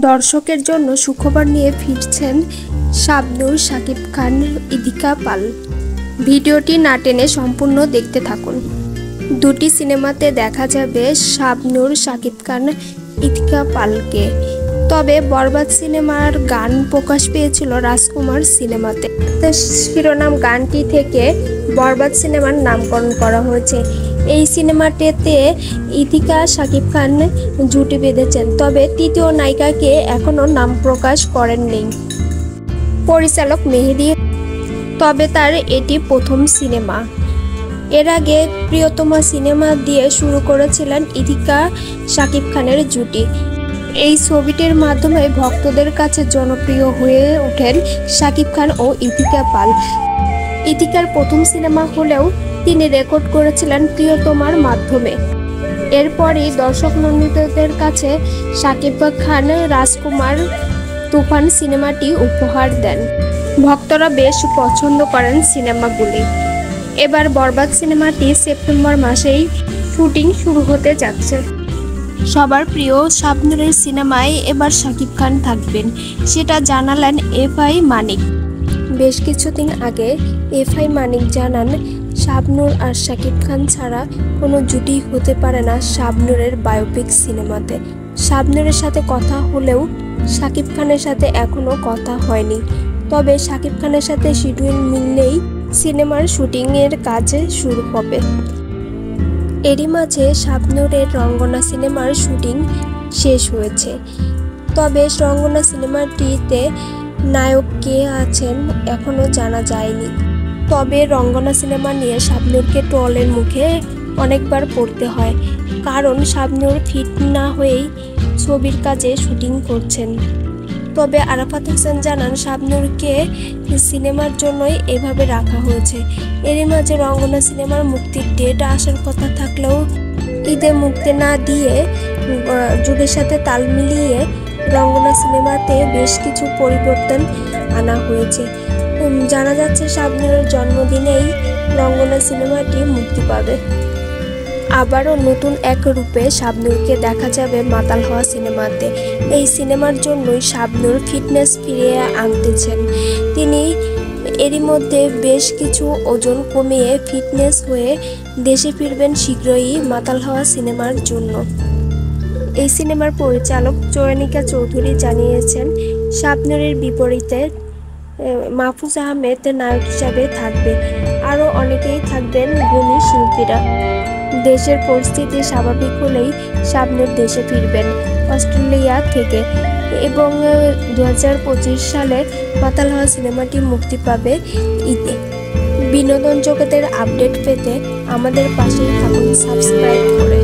দর্শকের জন্য সুখবর নিয়ে ফিরছেন শাবনূর, শাকিব খান, ইদিকা পাল। ভিডিওটি না টেনে সম্পূর্ণ দেখতে থাকুন। দুটি সিনেমাতে দেখা যাবে শাবনূর, শাকিব খান, ইদিকা পালকে। তবে বরবাদ সিনেমার গান প্রকাশ পেয়েছিল রাজকুমার সিনেমাতে। শিরোনাম গানটি থেকে বরবাদ সিনেমার নামকরণ করা হয়েছে। এই সিনেমাটিতে ইদিকা শাকিব খান জুটি বেঁধেছেন, তবে তৃতীয় নায়িকাকে এখনও নাম প্রকাশ করেননি পরিচালক মেহেদী। তবে তার এটি প্রথম সিনেমা। এর আগে প্রিয়তমা সিনেমা দিয়ে শুরু করেছিলেন ইদিকা শাকিব খানের জুটি। এই ছবিটির মাধ্যমে ভক্তদের কাছে জনপ্রিয় হয়ে ওঠেন শাকিব খান ও ইদিকা পাল। ইদিকার প্রথম সিনেমা হলেও তিনি রেকর্ড করেছিলেন প্রিয়তমার মাধ্যমে। এরপরই দর্শক নন্দিতদের কাছে শাকিব খান রাজকুমার তুফান সিনেমাটি উপহার দেন। ভক্তরা বেশ পছন্দ করেন সিনেমাগুলি। এবার বরবাদ সিনেমাটি সেপ্টেম্বর মাসেই শুটিং শুরু হতে যাচ্ছে। সবার প্রিয় শাবনূরের সিনেমায় এবার শাকিব খান থাকবেন, সেটা জানালেন এফআই মানিক। বেশ কিছুদিন আগে এফআই মানিক জানান, শাবনূর আর শাকিব খান ছাড়া কোনো জুটি হতে পারে না শাবনূরের বায়োপিক সিনেমাতে। শাবনূরের সাথে কথা হলেও শাকিব খানের সাথে এখনও কথা হয়নি। তবে শাকিব খানের সাথে শিডিউল মিললেই সিনেমার শুটিংয়ের কাজ শুরু হবে। এরই মাঝে শাবনূরের রঙ্গনা সিনেমার শুটিং শেষ হয়েছে। তবে রঙ্গনা সিনেমাটিতে নায়ক কে আছেন এখনও জানা যায়নি। তবে রঙ্গনা সিনেমা নিয়ে শাবনূরকে ট্রলের মুখে অনেকবার পড়তে হয়, কারণ শাবনূর ফিট না হয়েই ছবির কাজে শুটিং করছেন। তবে আরাফাত হোসেন জানান, শাবনূরকে সিনেমার জন্যই এভাবে রাখা হয়েছে। এরই মাঝে রঙ্গনা সিনেমার মুক্তির ডেট আসার কথা থাকলেও ঈদে মুক্তি না দিয়ে যুগের সাথে তাল মিলিয়ে রঙ্গনা সিনেমাতে বেশ কিছু পরিবর্তন আনা হয়েছে। জানা যাচ্ছে শাবনূরের জন্মদিনেই রঙ্গনা সিনেমাটি মুক্তি পাবে। আবারও নতুন এক রূপে শাবনূরকে দেখা যাবে মাতাল হওয়া সিনেমাতে। এই সিনেমার জন্যই শাবনূর ফিটনেস ফিরিয়ে আনতেছেন। তিনি এরই মধ্যে বেশ কিছু ওজন কমিয়ে ফিটনেস হয়ে দেশে ফিরবেন শীঘ্রই মাতাল হওয়া সিনেমার জন্য। এই সিনেমার পরিচালক চয়নিকা চৌধুরী জানিয়েছেন, শাবনূরের বিপরীতে মাহফুজ আহমেদ নায়ক হিসাবে থাকবে। আরও অনেকেই থাকবেন গুণী শিল্পীরা। দেশের পরিস্থিতি স্বাভাবিক হলেই শাবনূর দেশে ফিরবেন অস্ট্রেলিয়া থেকে এবং 2025 সালে মাতাল হওয়া সিনেমাটি মুক্তি পাবে ঈদে। বিনোদন জগতের আপডেট পেতে আমাদের পাশেই থাকুন সাবস্ক্রাইব করে।